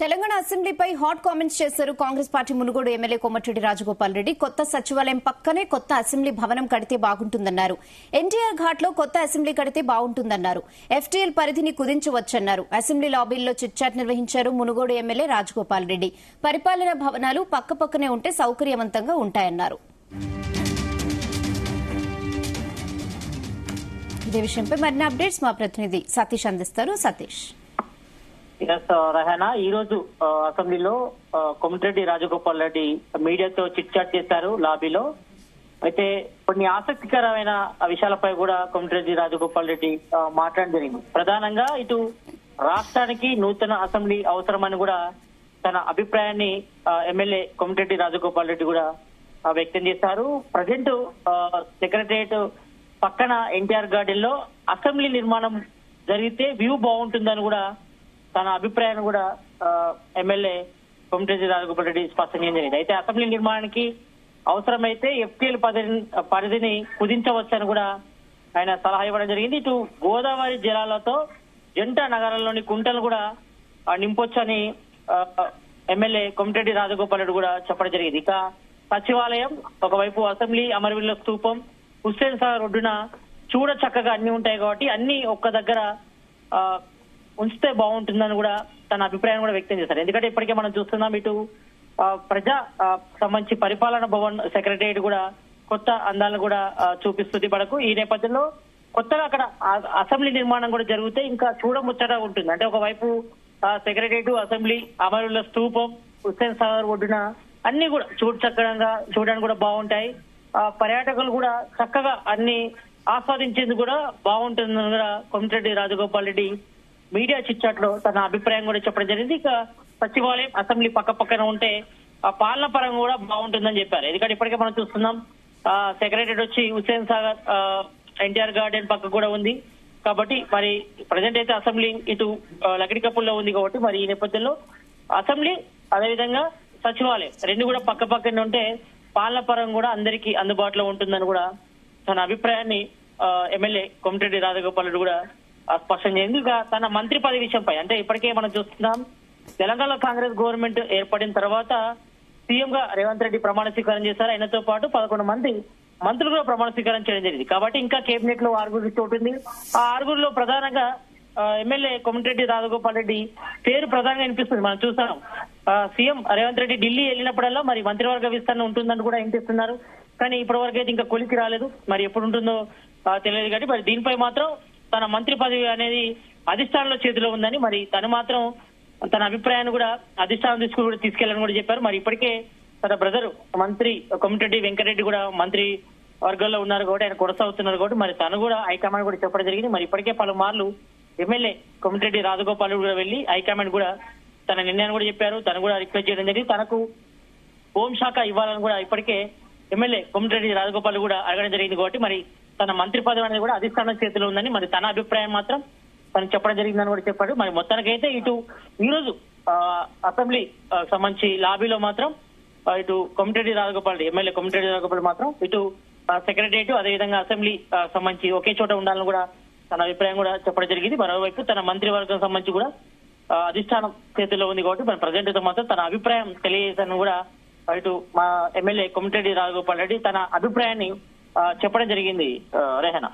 Telangana అసెంబ్లీపై hot comments చేశారు Congress party Munugode MLA Komatireddy Rajagopal Reddy. కొత్త సచివాలయం పక్కనే కొత్త అసెంబ్లీ భవనం కడితే బాగుంటుందన్నారు. ఎన్టీఆర్ ఘాట్లో కొత్త అసెంబ్లీ కడితే బాగుంటుందన్నారు. ఎఫ్టీఎల్ పరిధిని కుదించవచ్చన్నారు. అసెంబ్లీ లాబీల్లో చిట్చాట్ నిర్వహించారు మునుగోడు ఎమ్మెల్యే రాజగోపాల్ రెడ్డి. పరిపాలనా భవనాలు పక్కపక్కనే ఉంటే సౌకర్యవంతంగా ఉంటాయన్నారు. ఇదే విషయంపై మరిన్ని అప్డేట్స్ మా ప్రతినిధి సతీష్ అందిస్తారు. సతీష్. రహనా, ఈ రోజు అసెంబ్లీలో కోమటిరెడ్డి రాజగోపాల్ రెడ్డి మీడియాతో చిట్ చాట్ చేశారు లాబీలో. అయితే కొన్ని ఆసక్తికరమైన విషయాలపై కూడా కోమటిరెడ్డి రాజగోపాల్ రెడ్డి మాట్లాడడం జరిగింది. ప్రధానంగా ఇటు రాష్ట్రానికి నూతన అసెంబ్లీ అవసరమని కూడా తన అభిప్రాయాన్ని ఎమ్మెల్యే కోమటిరెడ్డి రాజగోపాల్ రెడ్డి కూడా వ్యక్తం చేశారు. ప్రజెంట్ సెక్రటరియట్ పక్కన ఎన్టీఆర్ గార్డెన్ లో అసెంబ్లీ నిర్మాణం జరిగితే వ్యూ బాగుంటుందని కూడా తన అభిప్రాయాన్ని కూడా ఎమ్మెల్యే కోమటిరెడ్డి రాజగోపాల్ రెడ్డి స్పష్టం చేయడం జరిగింది. అయితే అసెంబ్లీ నిర్మాణానికి అవసరమైతే ఎఫ్టీఎల్ పరిధిని కుదించవచ్చని కూడా ఆయన సలహా ఇవ్వడం జరిగింది. ఇటు గోదావరి జలాలతో జంట నగరాల్లోని కుంటలు కూడా నింపొచ్చని ఎమ్మెల్యే కోమటిరెడ్డి రాజగోపాల్ రెడ్డి కూడా చెప్పడం జరిగింది. ఇక సచివాలయం ఒకవైపు, అసెంబ్లీ అమరవీరుల స్తూపం, హుస్సేన్ సాగర్ ఒడ్డున చూడ చక్కగా అన్ని ఉంటాయి కాబట్టి అన్ని ఒక్క దగ్గర ఉంచితే బాగుంటుందని కూడా తన అభిప్రాయం కూడా వ్యక్తం చేశారు. ఎందుకంటే ఇప్పటికే మనం చూస్తున్నాం, ఇటు ప్రజా సంబంధించి పరిపాలన భవన్ సెక్రటరియట్ కూడా కొత్త అందాలను కూడా చూపిస్తుంది మనకు. ఈ నేపథ్యంలో కొత్తగా అక్కడ అసెంబ్లీ నిర్మాణం కూడా జరిగితే ఇంకా చూడముచ్చటగా ఉంటుంది. అంటే ఒకవైపు సెక్రటరియట్, అసెంబ్లీ, అమరుల స్తూపం, హుస్సేన్ సాగర్ ఒడ్డున అన్ని కూడా చూడడానికి కూడా బాగుంటాయి. పర్యాటకులు కూడా చక్కగా అన్ని ఆస్వాదించేందుకు కూడా బాగుంటుందని కూడా కోమటిరెడ్డి రాజగోపాల్ రెడ్డి మీడియా చిట్చాట్ లో తన అభిప్రాయం కూడా చెప్పడం జరిగింది. ఇక సచివాలయం, అసెంబ్లీ పక్క పక్కన ఉంటే పాలన పరంగా కూడా బాగుంటుందని చెప్పారు. ఎందుకంటే ఇప్పటికే మనం చూస్తున్నాం, సెక్రటరియట్ వచ్చి హుస్సేన్ సాగర్ ఎన్టీఆర్ గార్డెన్ పక్క కూడా ఉంది కాబట్టి మరి ప్రజెంట్ అయితే అసెంబ్లీ ఇటు లకిడికప్పుల్లో ఉంది కాబట్టి మరి ఈ నేపథ్యంలో అసెంబ్లీ అదేవిధంగా సచివాలయం రెండు కూడా పక్క పక్కన ఉంటే పాలన పరంగా కూడా అందరికీ అందుబాటులో ఉంటుందని కూడా తన అభిప్రాయాన్ని ఎమ్మెల్యే కోమటిరెడ్డి రాజగోపాల్ రెడ్డి కూడా స్పష్టం చేసింది. ఇక తన మంత్రి పదవి విషయంపై, అంటే ఇప్పటికే మనం చూస్తున్నాం, తెలంగాణ కాంగ్రెస్ గవర్నమెంట్ ఏర్పడిన తర్వాత సీఎం గా రేవంత్ రెడ్డి ప్రమాణ స్వీకారం చేశారు. ఆయనతో పాటు 11 మంది మంత్రులు కూడా ప్రమాణ స్వీకారం చేయడం జరిగింది. కాబట్టి ఇంకా కేబినెట్ లో 6 చోటు ఉంది. ఆ 6లో ప్రధానంగా ఎమ్మెల్యే కోమటిరెడ్డి రాజగోపాల్ రెడ్డి పేరు ప్రధానంగా వినిపిస్తుంది. మనం చూస్తాం, సీఎం రేవంత్ రెడ్డి ఢిల్లీ వెళ్ళినప్పుడల్లా మరి మంత్రివర్గ విస్తరణ ఉంటుందని కూడా వినిపిస్తున్నారు. కానీ ఇప్పటి వరకు అయితే ఇంకా కొలికి రాలేదు. మరి ఎప్పుడు ఉంటుందో తెలియదు. కాబట్టి మరి దీనిపై మాత్రం తన మంత్రి పదవి అనేది అధిష్టానంలో చేతిలో ఉందని, మరి తను మాత్రం తన అభిప్రాయాన్ని కూడా అధిష్టానం తీసుకెళ్లని కూడా చెప్పారు. మరి ఇప్పటికే తన బ్రదర్ మంత్రి కోమటిరెడ్డి వెంకటరెడ్డి కూడా మంత్రి వర్గంలో ఉన్నారు కాబట్టి, ఆయన కొనసాగుతున్నారు కాబట్టి మరి తను కూడా హైకమాండ్ కూడా చెప్పడం జరిగింది. మరి ఇప్పటికే పలుమార్లు ఎమ్మెల్యే కోమటిరెడ్డి రాజగోపాల్ కూడా వెళ్లి హైకమాండ్ కూడా తన నిర్ణయాన్ని కూడా చెప్పారు. తను కూడా రిక్వెస్ట్ చేయడం జరిగింది. తనకు హోంశాఖ ఇవ్వాలని కూడా ఇప్పటికే ఎమ్మెల్యే కోమటిరెడ్డి రాజగోపాల్ కూడా అడగడం జరిగింది. కాబట్టి మరి తన మంత్రి పదవి అనేది కూడా అధిష్టానం చేతిలో ఉందని, మరి తన అభిప్రాయం మాత్రం తను చెప్పడం జరిగిందని కూడా చెప్పాడు. మరి మొత్తానికైతే ఇటు ఈ రోజు అసెంబ్లీ సంబంధించి లాబీలో మాత్రం ఇటు కోమటిరెడ్డి రాజగోపాల్ ఎమ్మెల్యే కోమటిరెడ్డి రాజగోపాల్ మాత్రం ఇటు సెక్రటరియట్ అదేవిధంగా అసెంబ్లీ సంబంధించి ఒకే చోట ఉండాలని కూడా తన అభిప్రాయం కూడా చెప్పడం జరిగింది. మరోవైపు తన మంత్రివర్గం సంబంధించి కూడా అధిష్టానం చేతిలో ఉంది కాబట్టి మరి ప్రజెంట్ మాత్రం తన అభిప్రాయం తెలియజేశాను కూడా ఇటు మా ఎమ్మెల్యే కోమటిరెడ్డి రాజగోపాల్ రెడ్డి తన అభిప్రాయాన్ని చెప్పడం జరిగింది. రెహనా.